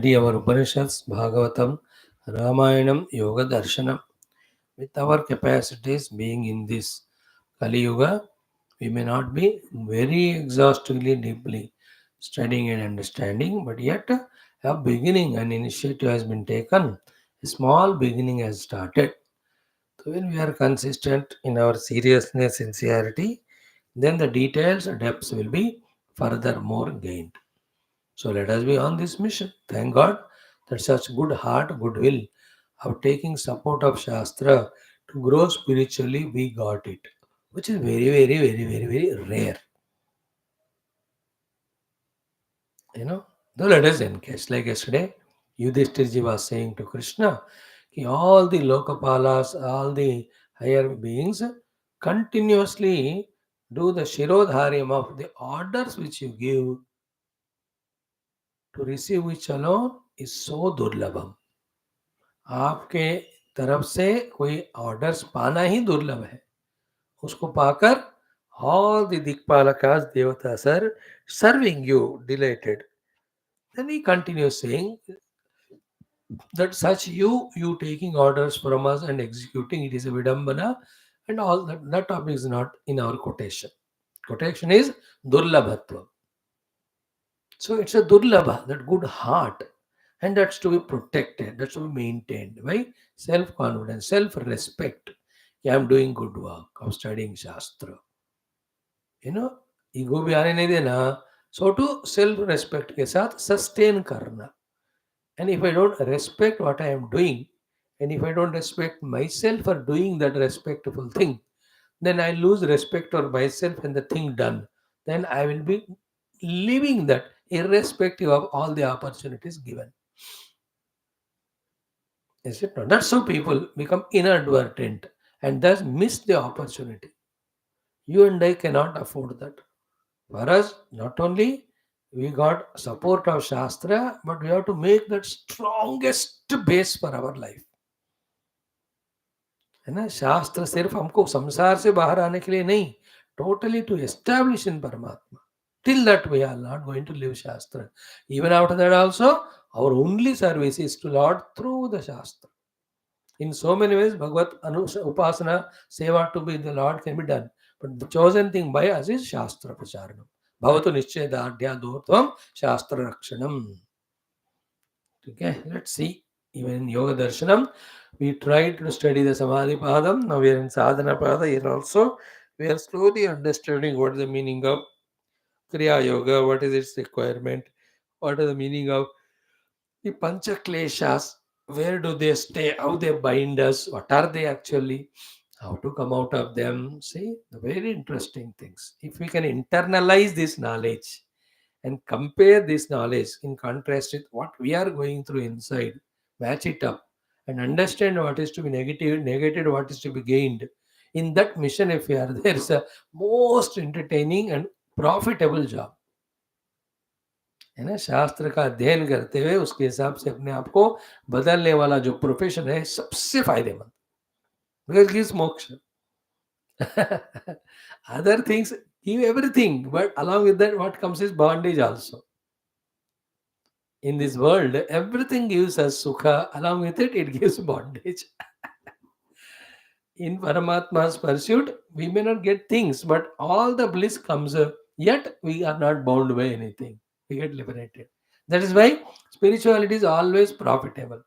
Our Upanishads, Bhagavatam, Ramayanam, Yoga Darshanam. With our capacities being in this Kali Yuga, we may not be very exhaustively deeply studying and understanding, but yet a beginning, an initiative has been taken. A small beginning has started. So when we are consistent in our seriousness, sincerity, then the details and depths will be furthermore gained. So let us be on this mission. Thank God that such good heart, goodwill of taking support of Shastra to grow spiritually, we got it, which is very, very, very, very, very rare. Though let us encase. Like yesterday, Yudhishthirji was saying to Krishna, ki all the Lokapalas, all the higher beings continuously do the Shirodharyam of the orders which you give to receive which alone is so durlabham. आपके तरफ से कोई orders पाना ही दुर्लभ है. उसको पाकर all the Dikpalakas, Devatas are serving you, delighted. Then he continues saying that such you taking orders from us and executing it is a vidambana, and all that topic is not in our quotation. Quotation is durlabhatva. So it's a durlabha, that good heart, and that's to be protected, that's to be maintained by self-confidence, self-respect. Yeah, I'm doing good work of studying Shastra. Ego भी आने नहीं देना. So to self-respect के साथ sustain करना. And if I don't respect what I am doing, and if I don't respect myself for doing that respectful thing, then I lose respect for myself and the thing done. Then I will be leaving that irrespective of all the opportunities given. Is it not? That's how people become inadvertent and thus miss the opportunity. You and I cannot afford that. For us, not only we got support of Shastra, but we have to make that strongest base for our life. है ना. शास्त्र सिर्फ हमको संसार से बाहर आने के लिए नहीं, totally to establish in Paramatma. Till that we are not going to leave Shastra. Even after that also, our only service is to Lord through the Shastra. In so many ways, Bhagavad Upasana, Seva to be the Lord can be done. But the chosen thing by us is Shastra Pracharanam. Bhavatu Nischedadhya Dhurtvam Shastra Rakshanam. Okay, let's see. Even in Yoga Darshanam, we tried to study the Samadhi Padam. Now we are in Sadhana Pada. Here also, we are slowly understanding what is the meaning of Kriya Yoga, what is its requirement, what is the meaning of the Pancha Kleshas, where do they stay, how they bind us, what are they actually, how to come out of them. See, the very interesting things. If we can internalize this knowledge and compare this knowledge in contrast with what we are going through inside, match it up, and understand what is to be negated, what is to be gained. In that mission, if we are there, is a most entertaining and profitable job. है ना. शास्त्र का अध्ययन करते हुए उसके हिसाब से अपने आप को बदलने वाला जो प्रोफेशन है सबसे फायदेमंद, बिकॉज गिव्स मोक्ष. other things give everything, but along with that what comes is bondage also. In this world everything gives us sukha, along with it it gives bondage. In Paramatma's pursuit we may not get things, but all the bliss comes, yet we are not bound by anything, we get liberated. That is why spirituality is always profitable.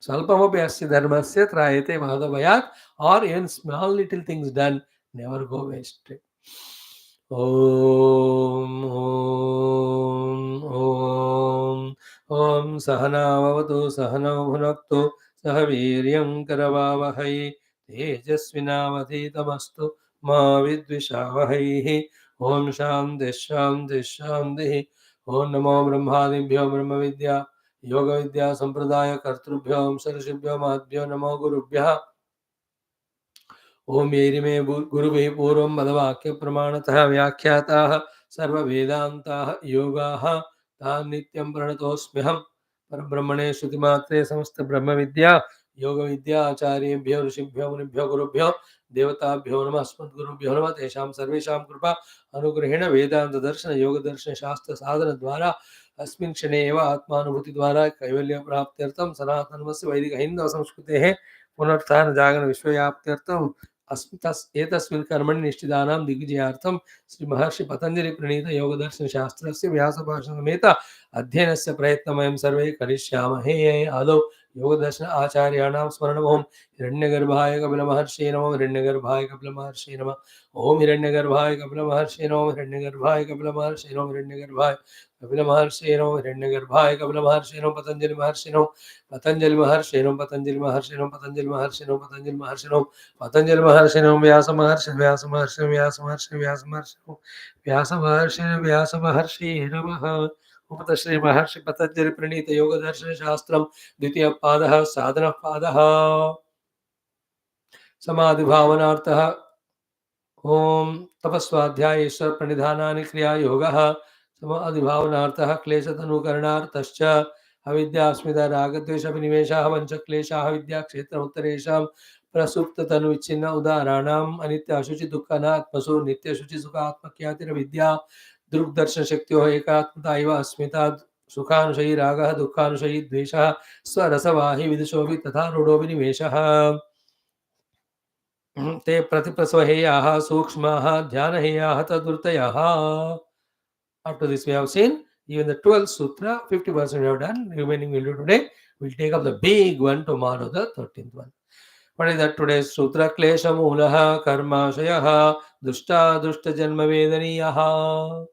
Salpamapi asya dharmasya trayate madhavayat, or even small little things done never go wasted. Om Om Om Sahana Vavatu Sahana Bhunaktu Sahaviryam Karavavahai Tejasvinavadhitamastu Ma Vidvishavahai. Om Shanti Shanti Shanti. Om Namo Brahmadibhyo Brahma Vidya Yoga Vidya Sampradaya Kartrubhyam Sarashibhyo Madhyo Namo Gurubhya. ओम येरि मे गुरुवे पूर्वं मदवाक्य प्रमाणतः व्याख्याताः सर्व वेदान्ताः योगाः तान् नित्यं प्रणतोऽस्म्यहं. परब्रह्मणे श्रुतिमात्रे समस्त ब्रह्म विद्या योग विद्या आचार्येभ्यो ऋषिभ्यो मुनिभ्यो गुरुभ्यो देवताभ्यो नमः. अस्मद्गुरुभ्यो नमः. तेषां सर्वेषां कृपा अनुग्रहेण वेदांत दर्शन योग दर्शन शास्त्र साधन द्वारा अस्मिन् क्षणे एव आत्मानुभूतिद्वारा कैवल्यप्राप्त्यर्थं सनातनमस्य वैदिकहिन्दवसंस्कृतेः पुनरुत्थानजागरणविश्वव्याप्त्यर्थम् एतस्मिन् कर्मणि निष्ठितानां दिग्विजयार्थं श्री महर्षि पतंजलि प्रणीत योगदर्शनशास्त्रस्य व्यासभाषणसमेत अध्ययनस्य प्रयत्नं वयं सर्वे करिष्यामहे। आदौ योगदर्शन आचार्याणां स्मरणम्। ओं हिरण्यगर्भाय कपिलमहर्षिये नमः। हिरण्यगर्भाय कपिलमहर्षिये नमः। ओं हिरण्यगर्भाय कपिलमहर्षिये नमः। हिरण्यगर्भाय कपिलमहर्षिये नमः। हिरण्यगर्भाय कपिलमहर्षिये नमः। हिरण्यगर्भाय कपिलमहर्षिये नमः। पतंजलि महर्षिये नमः। पतंजलि महर्षिये नमः। पतंजलि महर्षिये नमः। पतंजलि महर्षिये नमः। पतंजलि महर्षिये नमः। पतंजलि महर्षि नमः। व्यास महर्षि व्यास महर्षि व्यास महर्षि व्यास महर्षि व्यास महर्षि व्यास महर्षि नमः। उपत श्री महर्षि पतंजलि प्रणीत योग दर्शन शास्त्रम द्वितीय पादः साधन पादः समाधि भावनार्थः। ओम तपस्वाध्याय ईश्वर प्रणिधानानि क्रिया योगः समाधि भावनार्थः क्लेशतनुकरणार्थश्च अविद्यास्मिता रागद्वेषाभिनिवेशाः पञ्चक्लेशाः विद्याक्षेत्रमुत्तरेषां प्रसुप्ततनुविच्छिन्न उदाहरणाम् अनित्य अशुचि दुःखनात्मसु नित्यशुचि सुखात्मख्यातिरविद्या दृग्दर्शनशक्त्योः एकात्मता इव अस्मिता सुखानुशयी रागः दुःखानुशयी द्वेषः स्वरसवाहि विदुषोऽपि तथा रूढोऽपि निवेशः ते प्रतिप्रसवहेयाः सूक्ष्माः ध्यानहेयाः तद्वृत्तयः. After this we have seen even the 12th sutra, 50% we have done, remaining we'll do today. We'll take up the big one tomorrow, the 13th one. What is that today's sutra? Klesha Mulaha Karmashayaha Dushta Dushta Janma Vedaniyaha.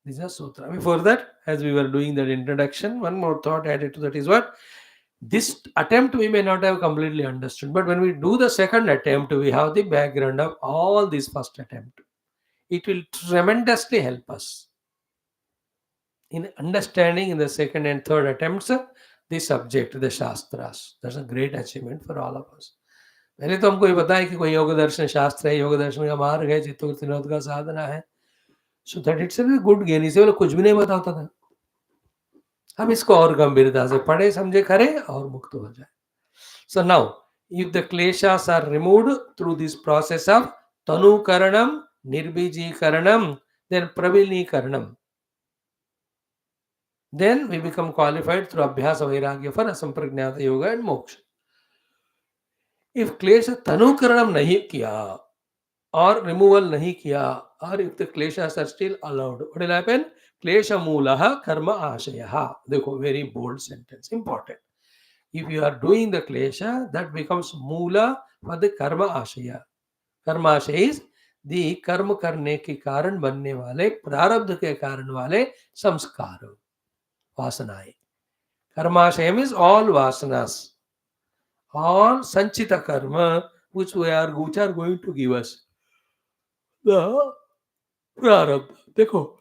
This is a sutra. Before that, as we were doing that introduction, one more thought added to that is what? This attempt we may not have completely understood, but when we do the second attempt, we have the background of all this first attempt. It will tremendously help us in understanding in the second and third attempts the subject, the Shastras. That's a great achievement for all of us. पहले तो हमको ये पता है कि कोई योग दर्शन शास्त्र है, योग दर्शन का मार्ग है, चित्तवृत्ति निरोध का साधना है. So that itself is a good gain. इसे वाला कुछ भी नहीं बताता था. हम इसको और गंभीरता से पढ़े समझे करें और मुक्त हो जाए. So now, if the kleshas are removed through this process of tanukaranam, nirbijikaranam, then pravilnikaranam, then we become qualified through abhyasa vairagya for asampragnata yoga and moksha. If klesha tanukaranam nahi kiya or removal nahi kiya, or if the kleshas are still allowed, what will happen? Klesha mulaha karma ashayaha. Dekho, very bold sentence, important. If you are doing the klesha, that becomes mula for the karma ashaya. Karma ashaya is the कर्म करने के कारण बनने वाले प्रारब्ध के कारण वाले संस्कार, वासनाएं. Karmashayam is all vasanas, all sanchita karma which are going to give us the prarabdha. देखो,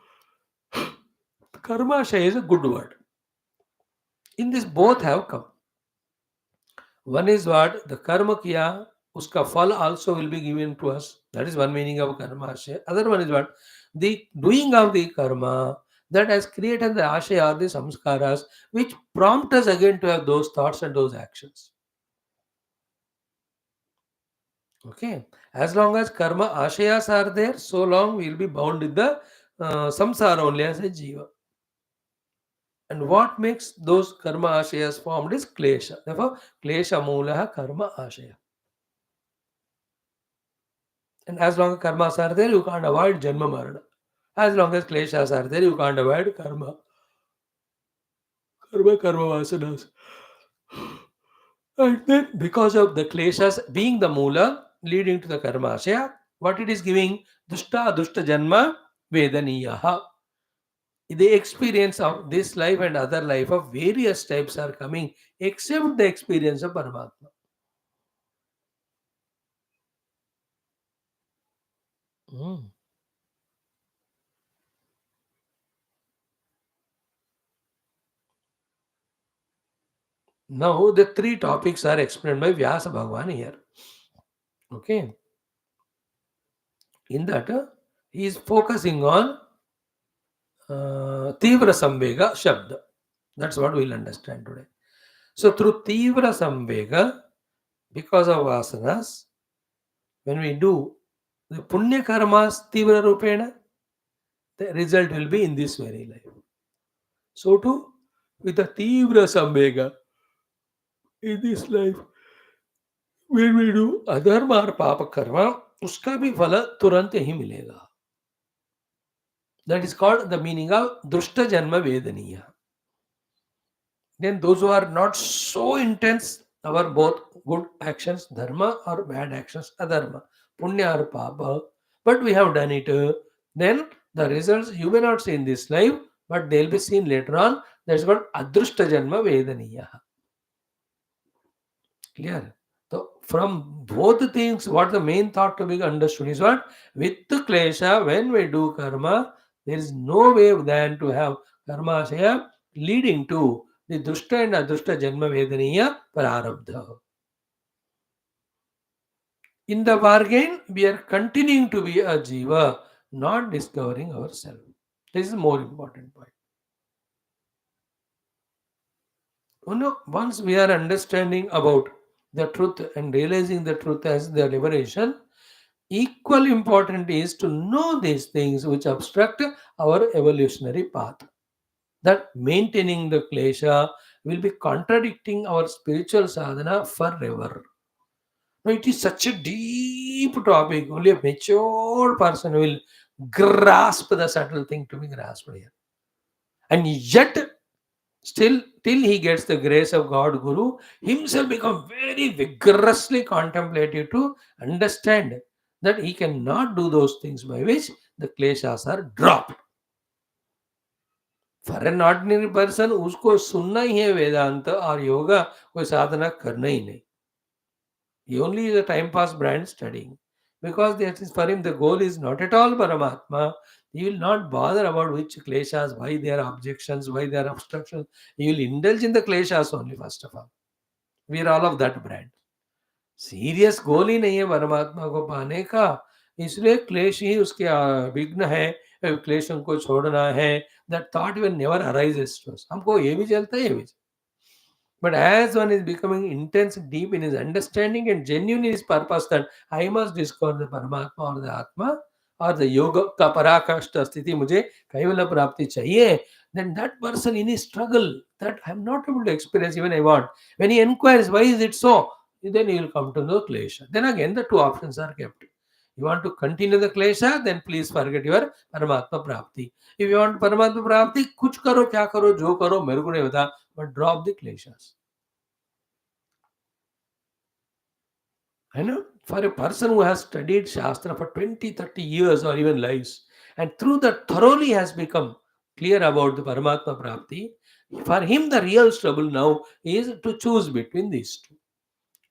karmashaya is a good word. In this both have come. One is what? The karma kiya, uska phal also will be given to us. That is one meaning of karmashaya. Other one is what? The doing of the karma that has created the ashaya or the samskaras which prompt us again to have those thoughts and those actions. Okay, as long as karma ashayas are there, so long we will be bound with the samsara only as a jiva. And what makes those karma ashayas formed is klesha. Therefore, klesha mulaha karma ashaya. And as long as karmas are there, you can't avoid janma marana. As long as kleshas are there, you can't avoid karma. Karma vasanas. And then because of the kleshas being the mula leading to the karma ashaya, what it is giving? Dushta janma vedaniyaha. The experience of this life and other life of various types are coming except the experience of Paramatma. Now the three topics are explained by Vyasa Bhagavan here. Okay. In that he is focusing on Tivra Samvega Shabda. That's what we'll understand today. So through Tivra Samvega, because of vasanas, when we do the Punya Karmas Tivra Rupena, the result will be in this very life. So too, with the Tivra Sambhega in this life, when we do अधर्म और पाप कर्म, उसका भी फल तुरंत ही मिलेगा. That is called the meaning of दुष्ट जन्म वेदनीय. Then those who are not so intense, our both good actions, dharma, or bad actions, adharma, punya or papa, but we have done it, then the results you may not see in this life, but they'll be seen later on. That's called adrushta janma vedaniya. Clear? So from both things, what the main thought to be understood is what? With the klesha, when we do karma, there is no way than to have karma shaya leading to the dushta and adrushta janma vedaniya prarabdha. In the bargain, we are continuing to be a jiva, not discovering ourselves. This is more important point. Once we are understanding about the truth and realizing the truth as the liberation, equally important is to know these things which obstruct our evolutionary path. That maintaining the klesha will be contradicting our spiritual sadhana forever. Now, it is such a deep topic. Only a mature person will grasp the subtle thing to be grasped here. And yet, still, till he gets the grace of God Guru, himself become very vigorously contemplative to understand that he cannot do those things by which the kleshas are dropped. For an ordinary person, उसको सुनना ही है वेदांत और योगा, कोई साधना करना ही नहीं. He only is a time pass brand studying. Because that is for him the goal is not at all Paramatma. He will not bother about which kleshas, why there are objections, why there are obstructions. He will indulge in the kleshas only first of all. We are all of that brand. Serious goal ही नहीं है परमात्मा को पाने का, इसलिए क्लेश ही उसके विघ्न है, क्लेशों को छोड़ना है. That thought will never arises to us. हमको ये भी चलता है, ये भी. But as one is becoming intense, deep in his understanding and genuine in his purpose that I must discover the Paramatma or the Atma or the Yoga ka parakashta sthiti, mujhe kaivalya prapti chahiye, then that person in his struggle that I am not able to experience even I want, when he inquires why is it so, then he will come to know klesha. Then again the two options are kept. You want to continue the klesha, then please forget your Paramatma prapti. If you want Paramatma prapti, kuch karo, kya karo, jo karo, mere ko nahi pata, but drop the kleshas. I know for a person who has studied Shastra for 20, 30 years or even lives, and through that thoroughly has become clear about the Paramatma Prapti, for him the real trouble now is to choose between these two.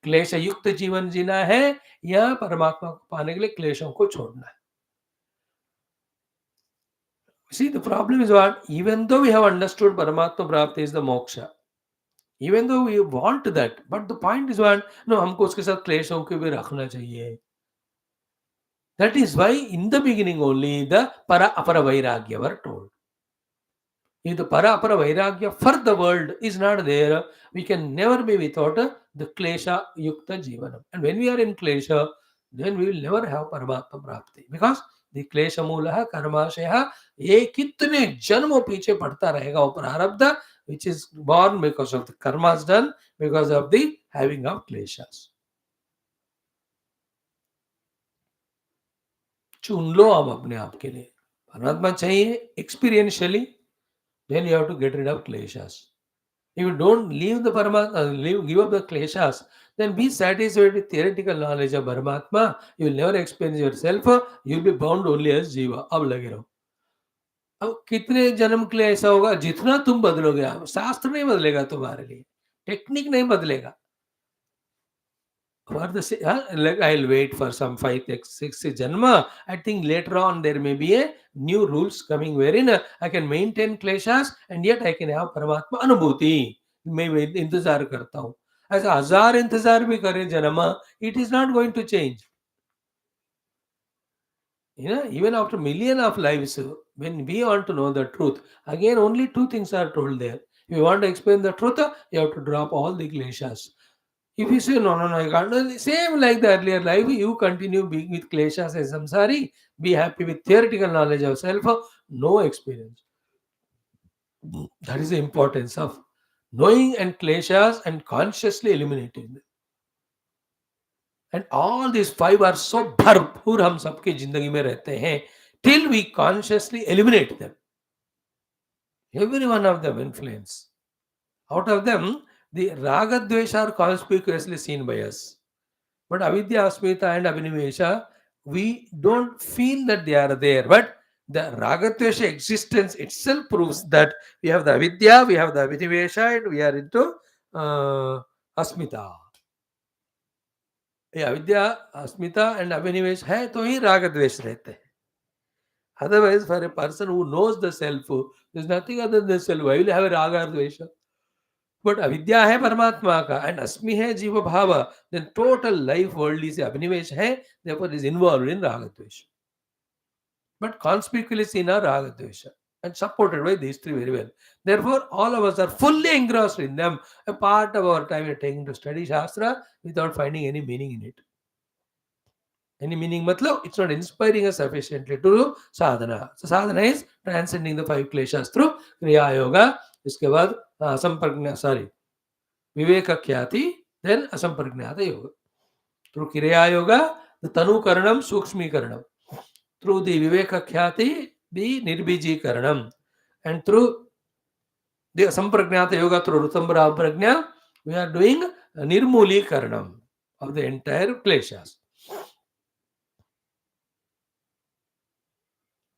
क्लेश युक्त जीवन जीना है या परमात्मा को पाने के लिए क्लेशों को छोड़ना है. See, the problem is what? Even though we have understood Paramatma Prapti is the moksha, even though we want that, but the point is what? No, हमको उसके साथ क्लेशों को भी रखना चाहिए. That is why in the beginning only the para apara vairagya were told. If the para apara vairagya for the world is not there, we can never be without the klesha yukta jivanam. And when we are in klesha, then we will never have paramatma prapti. Because the klesha mulaha karmashaya ye kitne janmo piche padta rahega wo prarabdha, which is born because of the karmas done, because of the having of kleshas. चुन लो आप अपने आप के लिए. परमात्मा चाहिए experientially, then you have to get rid of kleshas. If you don't leave the Paramatma, give up the kleshas, then be satisfied with theoretical knowledge of Paramatma. You will never experience yourself. You will be bound only as Jiva. अब लगे रहो. अब कितने जन्म के लिए ऐसा होगा? जितना तुम बदलोगे, शास्त्र नहीं बदलेगा तुम्हारे लिए, टेक्निक नहीं बदलेगा. For the like I'll wait for some 5, 6 janma. I think later on there may be a new rules coming wherein I can maintain kleshas and yet I can have Paramatma अनुभूति. मैं इंतजार करता हूँ. ऐसा 1000 इंतजार भी करें जन्मा, it is not going to change. You know, even after million of lives, when we want to know the truth, again only two things are told there. If you want to explain the truth, you have to drop all the kleshas. If you say, no, I can't, no, same like the earlier life, you continue being with kleshas as samsari, be happy with theoretical knowledge of self, no experience. That is the importance of knowing and kleshas and consciously eliminating them. And all these five are so भरपूर हम सबके जिंदगी में रहते हैं till we consciously eliminate them. Every one of them influence. Out of them, the raga dvesha are conspicuously seen by us. But avidya, asmita, and abhinivesha, we don't feel that they are there. But the raga dvesha existence itself proves that we have the avidya, we have the abhinivesha, and we are into asmita. ये अविद्या, अस्मिता and अभिनिवेश है तो ही राग द्वेष रहते हैं. Otherwise, for a person who knows the self, there is nothing other than the self. Why will you have a raga or dvesha? But avidya है परमात्मा का and अस्मि है जीव भाव, then total life worldly से अभिनिवेश है, therefore is involved in raga dvesha. But conspicuously seen are raga dvesha and supported by these three very well. Therefore, all of us are fully engrossed in them. A part of our time we are taking to study Shastra without finding any meaning in it. Any meaning matlab it's not inspiring us sufficiently to do sadhana. So sadhana is transcending the five kleshas through kriya yoga. इसके बाद असंप्रज्ञा viveka khyati, then asampragnata yoga. Through kriya yoga, the tanu karanam sukshmi karanam. Through the viveka khyati, the nirbiji karanam. And through the asampragnata yoga, through rutambra prajna, we are doing nirmuli karanam of the entire kleshas.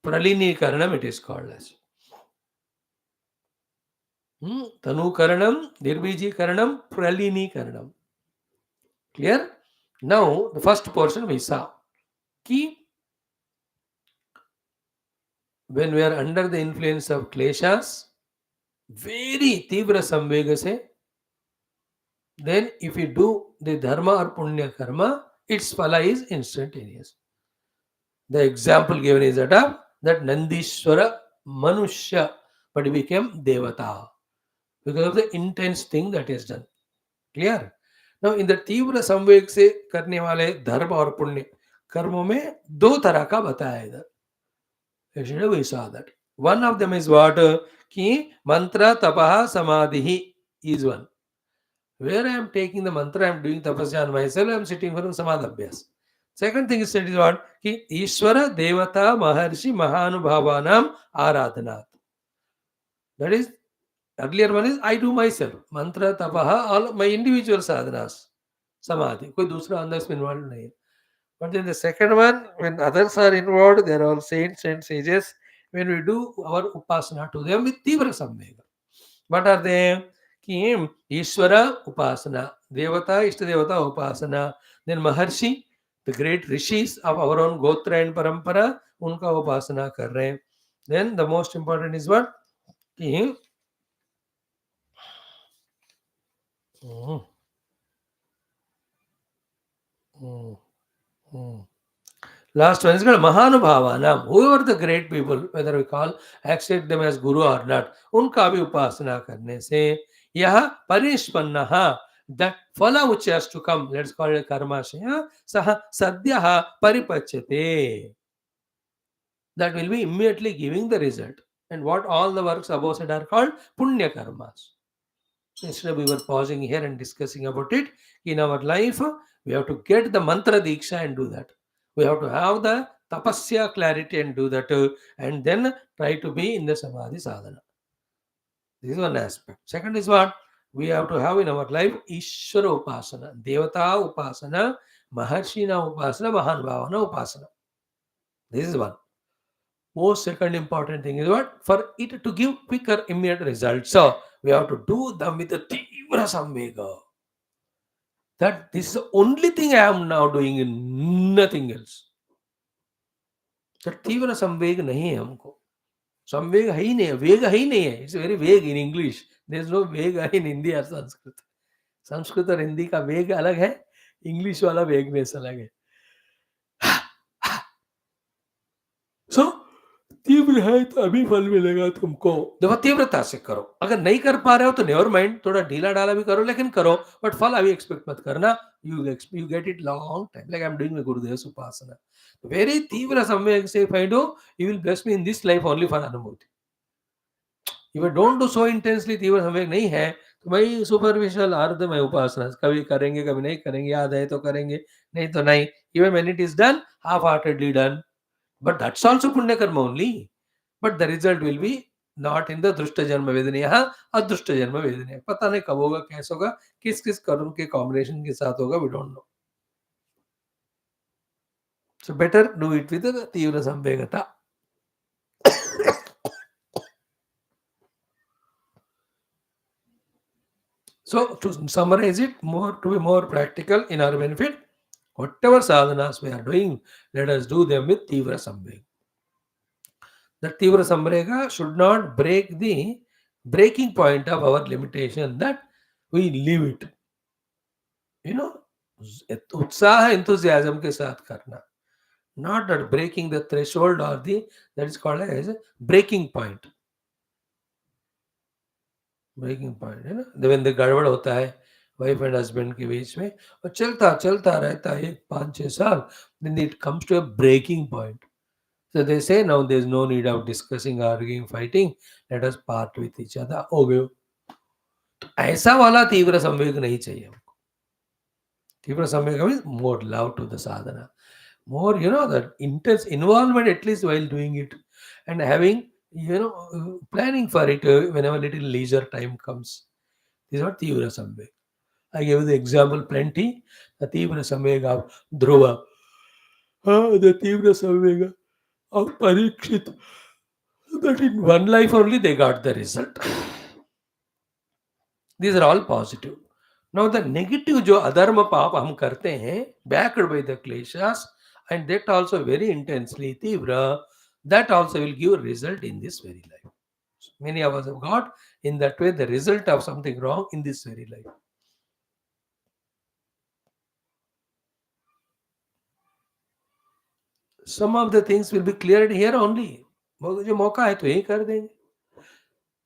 Pralini karanam it is called as. Tanu karanam, nirbiji karanam, pralini karanam. Clear? Now, the first portion we saw. Ki, when we are under the influence of kleshas, very tivra samvega se, then if you do the dharma or punya karma, its phala is instantaneous. The example given is that Nandishwara Manushya, but he became Devata because of the intense thing that is done. Clear? Now, in the तीव्र संवेग से करने वाले धर्म और पुण्य कर्मों में दो तरह का बताया इधर. Yesterday we saw that. One of them is what? कि mantra tapaha samadhi is one. Where I am taking the mantra, I am doing tapasya on myself, I am sitting for samadhabhyas. Second thing is what? कि ईश्वर देवता महर्षि महानुभावानाम आराधनात्. That is, earlier one is I do myself. Mantra, tapaha, all my individual sadhanas. Samadhi. कोई दूसरा अंदर इसमें involved नहीं है. But then the second one, when others are involved, they are all saints and sages. When we do our upasana to them with tivra samvega. What are they? कि ईश्वरा upasana, devata, ishta devata upasana, then maharshi, the great rishis of our own gotra and parampara, उनका upasana कर रहे हैं. Then the most important is what? कि last one is called Mahanubhavanam. Whoever the great people, whether we accept them as guru or not, उनका भी उपासना करने से यह परिष्पन्नः, that phala which has to come, let's call it karmashaya, saha sadyah paripachyate. That will be immediately giving the result. And what all the works above said are called punya karmas. Instead, we were pausing here and discussing about it. In our life, we have to get the mantra diksha and do that. We have to have the tapasya clarity and do that, and then try to be in the samadhi sadhana. This is one aspect. Second is what? We have to have in our life Ishvara upasana, Devata upasana, Maharshina upasana, Mahanbhavana upasana. This is one. Most second important thing is what? For it to give quicker, immediate results. So, we have to do them with the tivra samvega. That this is the only thing I am now doing and nothing else. That tivra samvega nahi hai humko. Samvega hai nahi hai, vega hai nahi hai. It's very vague in English. There is no vega in Hindi or Sanskrit. Sanskrit और हिंदी का वेग अलग है, English वाला vagueness अलग है. So, तीव्र है तो अभी फल मिलेगा तुमको। देखो तीव्रता से करो, अगर नहीं कर पा रहे हो तो नेवर माइंड, थोड़ा ढीला ढाला भी करो लेकिन करो, बट फल अभी एक्सपेक्ट मत करना। You get it long time, like I am doing my Gurudev उपासना। वेरी तीव्र संवेग से if I do, you will bless me in this life only for अनुभूति। If I don't do so intensely, तीव्र संवेग नहीं है तो भाई सुपरफिशियल अर्ध में उपासना, कभी करेंगे कभी नहीं करेंगे, याद है तो करेंगे नहीं तो नहीं। Even when it is done, half heartedly done, but that's also punya karma only, but the result will be not in the दृष्ट जन्म वेदनीय, अदृष्ट जन्म वेदनीय। पता नहीं कब होगा, कैसे होगा, किस किस कर्म के कॉम्बिनेशन के साथ होगा, we don't know. So better do it with तीव्र संवेगता। So to summarize it, more to be more practical in our benefit, whatever sadhanas we are doing, let us do them with तीव्र संवेग. The तीव्र संवेग should not break the breaking point of our limitation, that we leave it, you know, उत्साह enthusiasm के साथ करना, not that breaking the threshold or the, that is called as breaking point. Breaking point है ना, when the गड़बड़ होता है wife and husband के बीच में और चलता चलता रहता है 5-6 साल, then it comes to a breaking point. So they say now there is no need of discussing, arguing, fighting, let us part with each other. हो गयो। तो ऐसा वाला तीव्र संवेग नहीं चाहिए हमको। तीव्र संवेग means more love to the sadhana, more, you know, that intense involvement at least while doing it, and having, you know, planning for it whenever little leisure time comes. This is what तीव्र संवेग. I gave the example plenty. The तीव्र संवेग of Dhruva, the तीव्र संवेग of Parikshit, that in one life only they got the result. These are all positive. Now the negative जो अधर्म पाप हम करते हैं, backed by the kleshas, and that also very intensely तीव्र, that also will give a result in this very life. So many of us have got in that way the result of something wrong in this very life. Some of the things will be cleared here only. जो मौका है तो यही कर देंगे.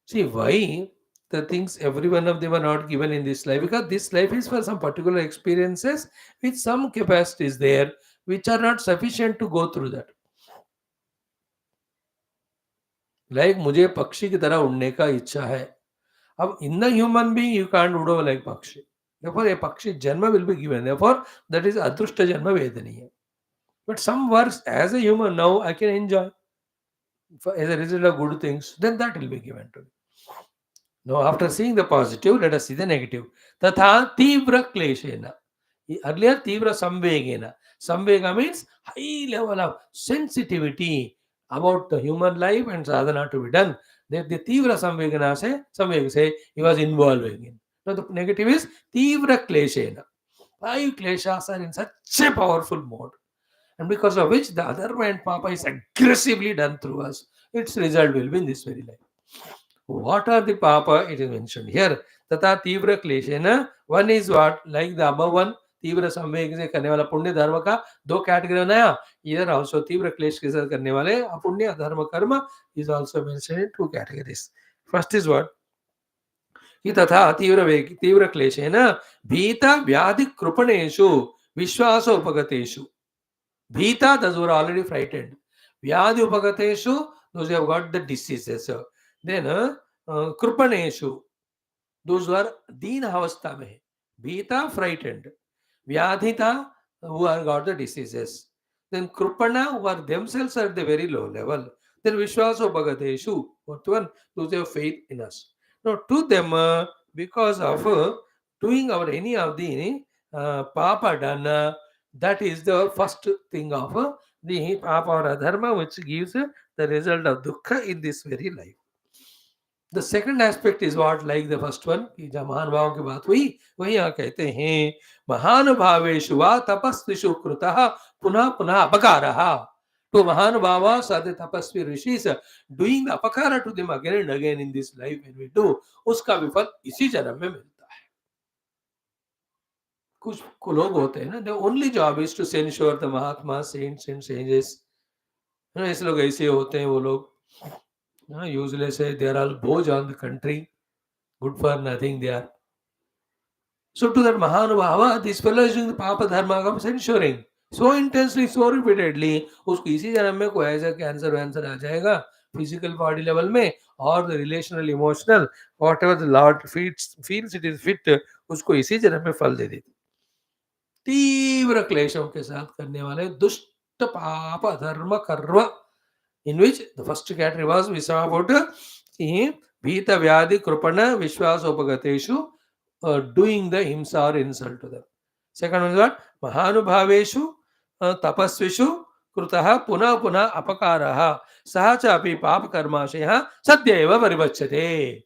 See why the things, every one of them are not given in this life, because this life is for some particular experiences with some capacities there which are not sufficient to go through that. Like मुझे पक्षी की तरह उड़ने का इच्छा है. अब in the human being you can't udo like pakshi. Therefore a pakshi janma will be given. Therefore that is adrushta janma vedaniya. But some works as a human now I can enjoy as a result of good things, then that will be given to me. Now, after seeing the positive, let us see the negative. Tatha tivra kleshena. Earlier, tivra samvegena. Samvega means high level of sensitivity about the human life and sadhana to be done. The tivra samvegana se, samveg se, he was involving in. Now, the negative is tivra kleshena. 5 kleshas are in such a powerful mode, and because of which the other mind papa is aggressively done through us. Its result will be in this very life. What are the papa? It is mentioned here. Tata तीव्र क्लेशेन. One is what? Like the above one, तीव्र संवेग से करने वाला पुण्य धर्म का 2 category बनाया. Here also तीव्र क्लेश के साथ करने वाले अपुण्य धर्म कर्म is also mentioned in 2 categories. First is what? कि तथा तीव्र क्लेशेन भीत व्याधि कृपणेषु विश्वासोपगतेषु. Bhita, those who are already frightened. Vyadhi upagateshu, those who have got the diseases. Then Krupaneshu, those who are Dina Havastha mein. Bhita, frightened. Vyadhita, who have got the diseases. Then Krupana, who are themselves at the very low level. Then Vishwaso Bhagateshu, what one? Those who have faith in us. Now, to them, because of doing our any of the Papa done, that is the first thing of the papa or adharma, which gives the result of dukkha in this very life. The second aspect is what, like the first one, कि जब महान भावों की बात हुई, वही यहाँ कहते हैं महान भावेषु वा तपस्विषु कृतः पुनः पुनः अपकारः. To महान भाव साधे तपस्वी ऋषिस doing the apakara to them again and again in this life when we do, उसका विफल इसी जन्म में मिलता है. कुछ लोग होते हैं ना, the only job is to censure the Mahatma, saints and sages, ऐसे लोग ऐसे होते हैं, वो लोग यूजलेस है, दे आर ऑल बोझ on the country, good for nothing they are. So to that Mahanubhava, this fellow is doing the Papa Dharma of censuring. So intensely, so repeatedly, उसको इसी जन्म में कोई ऐसा कैंसर वैंसर आ जाएगा फिजिकल बॉडी लेवल में, और relational emotional what ever the Lord feels it is fit, उसको इसी जन्म में फल दे देती. तीव्र क्लेशों के साथ करने वाले दुष्ट पाप धर्म कर्म, in which the first category was we saw about Bhita Vyadi Krupana Vishwasopagateshu, doing the himsa or insult to them. Second one is what? Mahanubhaveshu tapasvishu krutaha puna puna apakaraha sahacha api papa karmashaya sadyeva parivachyate.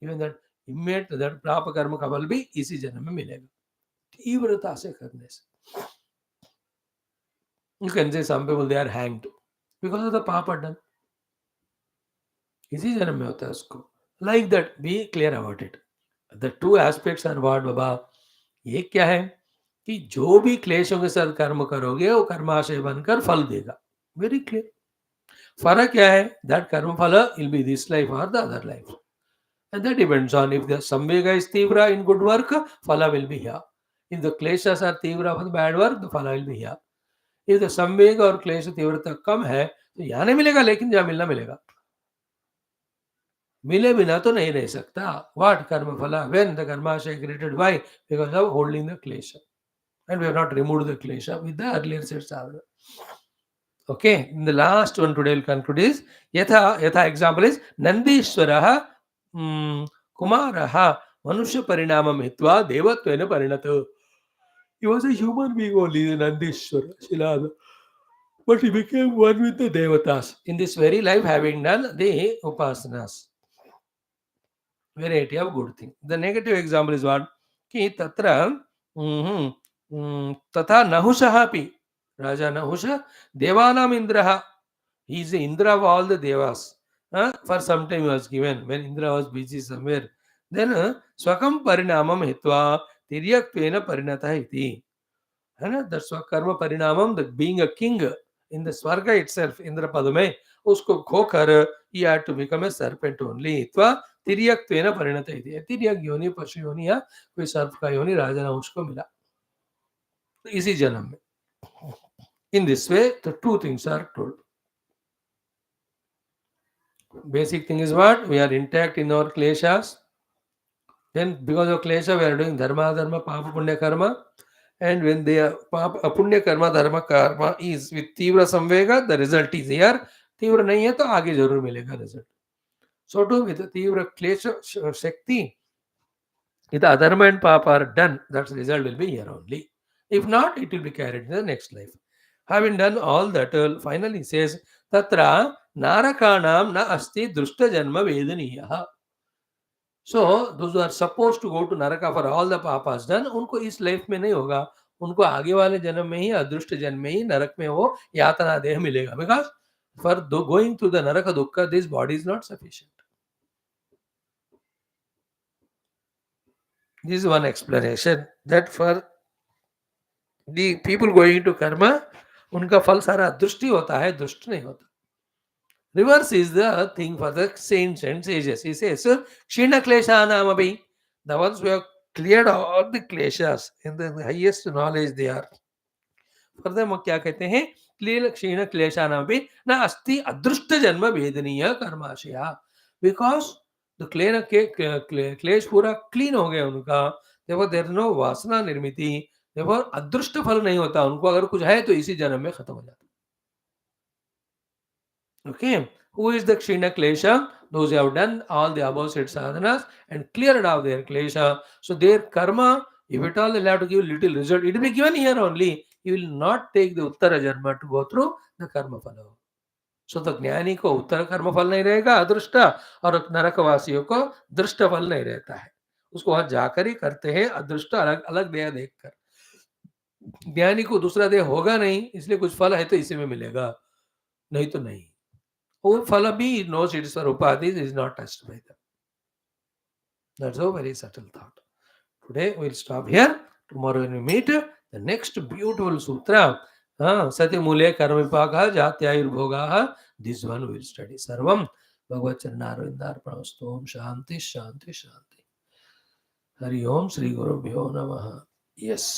Even that immediate that papa karma का फल भी इसी जन्म में मिलेगा तीव्रता से करने से. You can say some people they are hanged because of the papa done. इसी जन्म में होता है उसको. Like that, be clear about it. The two aspects are what बाबा, ये क्या है कि जो भी क्लेशों के साथ कर्म करोगे वो कर्माशय बनकर फल देगा. Very clear. फर्क क्या है? दैट कर्म फल विल बी दिस लाइफ और the other life, and that depends on if the samvega is tivra in good work, phala will be here. If the kleshas are tivra for the bad work, the phala will be here. If the samvega और क्लेश तीव्रता कम है तो यहाँ नहीं मिलेगा, लेकिन जहाँ मिलना मिलेगा. मिले बिना तो नहीं रह सकता. What karma phala? When the karmashay created, why? Because of holding the klesha, and we have not removed the klesha with the earlier said sadhana. Okay, in the last one today will conclude is yatha example is Nandishwaraha Kumaraha Manusha Parinamam Hitva Devatvena Parinato. He was a human being only, the Nandishwara Shilada, but he became one with the Devatas in this very life, having done the upasanas. Variety of good thing. The negative example is what? Ki tatra तथा नहुषः अपि, राजा Nahusha देवानाम इंद्रः, he is the Indra of all the devas. For some time he was given when Indra was busy somewhere. Then swakam parinamam hitva tiryaktena parinatah iti. The swakarma parinamam, the being a king in the Swarga itself, Indra Padame, usko khokar he had to become a serpent only. Hitva tiryaktena parinatah iti. Tiryak yoni pashu yoni या कोई सर्प का योनि राजा नहुष को मिला इसी जन्म में. In this way, the two things are told. Basic thing is what? We are intact in our kleshas. Then because of klesha, we are doing dharma, dharma, papa, punya, karma. And when they are papa, punya, karma, dharma, karma is with tivra samvega, the result is here. Tivra nahi hai to aage zarur milega result. So too with the tivra klesha shakti, if the adharma and papa are done, that result will be here only. If not, it will be carried in the next life. Having done all that, finally says, Tatra Narakanam na asti drushta janma vedaniya. So, those who are supposed to go to Naraka for all the papas done, उनको इस life में नहीं होगा, उनको आगे वाले जन्म में ही, अदृष्ट जन्म में ही नरक में वो यातना देह मिलेगा. Because for going through the Naraka Dukkha, this body is not sufficient. This is one explanation, that for the people going to karma, उनका फल सारा दृष्टि होता है, दुष्ट नहीं होता. Reverse is the thing for the saints and sages. He says, Kshina Kleshanam abhi, the ones who have cleared all the kleshas, in the highest knowledge they are. For them, क्या कहते हैं? Kshina Kleshanam abhi, na asti adrushta janma vedaniya karmashya. Because the klesh पूरा clean हो गया उनका, therefore there is no वासना निर्मिति, therefore अदृष्ट फल नहीं होता उनको. अगर कुछ है तो इसी जन्म में खत्म हो जाता. Okay, who is the Kshina Klesha? Those who have done all the above said sadhanas and cleared out their Klesha. So their karma, if at all they have to give little result, it will be given here only. You will not take the Uttara Janma to go through the karma phala. So the ज्ञानी को उत्तर कर्म फल नहीं रहेगा अदृष्टा, और नरकवासियों को दृष्ट फल नहीं रहता है. उसको वहां जाकर ही करते हैं अदृष्ट अलग अलग देह देखकर. ज्ञानी को दूसरा देह होगा नहीं, इसलिए कुछ फल है तो इसी में मिलेगा, नहीं तो नहीं. Who Falabi knows it is for Upadhis, is not touched by them. That's a very subtle thought. Today we'll stop here. Tomorrow when we meet, the next beautiful sutra, सति मूले कर्म विपाकः जात्यायुर्भोगाः, this one will study. सर्वं भगवत चरणारविन्दार्पणमस्तु. ओम शांति शांति शांति. हरि ओम. श्री गुरुभ्यो नमः. Yes.